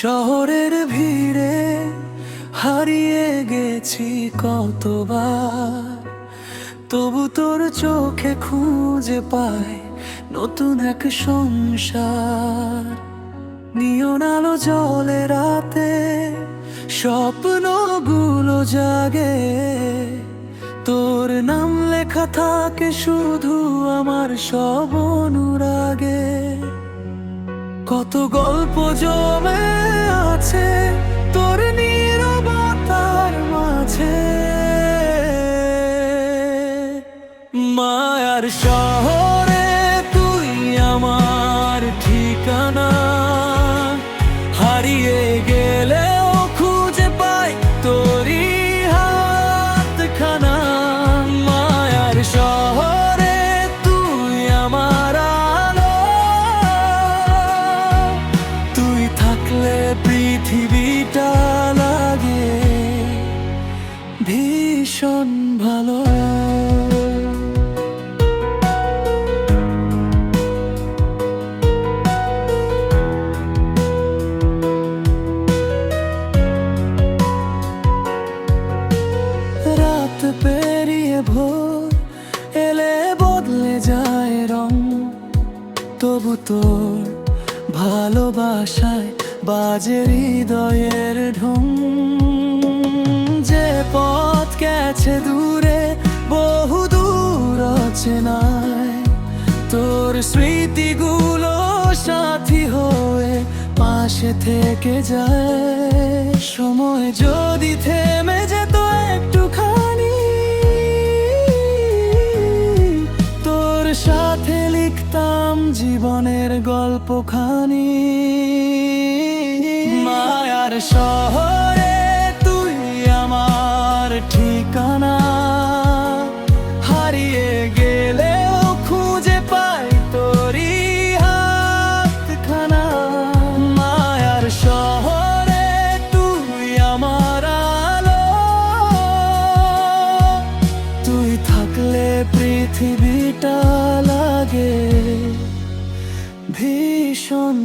শহরের ভিড়ে হারিয়ে গেছি কতবার, তবু তোর চোখে খুঁজে পাই নতুন এক সংসার। নিয়ন আলো জলে রাতে স্বপ্নগুলো জাগে, তোর নাম লেখা থাকে শুধু আমার সব অনুরাগে। কত গল্প জমে আছে তোর নীরবতার মাঝে, মায়ার শহরে তুই আমার ঠিকানা। হারিয়ে গেলেও খুঁজে পাই তোরই হাতখানা। মায়ার শহরে তুই আমার আলো, তুই থাকলে পৃথিবীটা লাগে ভীষণ ভালো। রাত পেরিয়ে ভোর এলে বদলে যায় রং, তবু তোর ভালোবাসায় বাজে হৃদয়ের ঢং। যে পথ গেছে দূরে বহু দূর অচেনায়, তোর স্মৃতিগুলো সাথী হয়ে পাশে থেকে যায়। সময় যদি থেমে যেত একটুখানি, তোর সাথে লিখতাম জীবনের গল্পখানি। মায়ার শহরে তুই আমার ঠিকানা। হারিয়ে গেলেও খুঁজে পাই তোরই হাতখানা। মায়ার শহরে তুই আমার আলো, তুই থাকলে পৃথিবীটা লাগে ভীষণ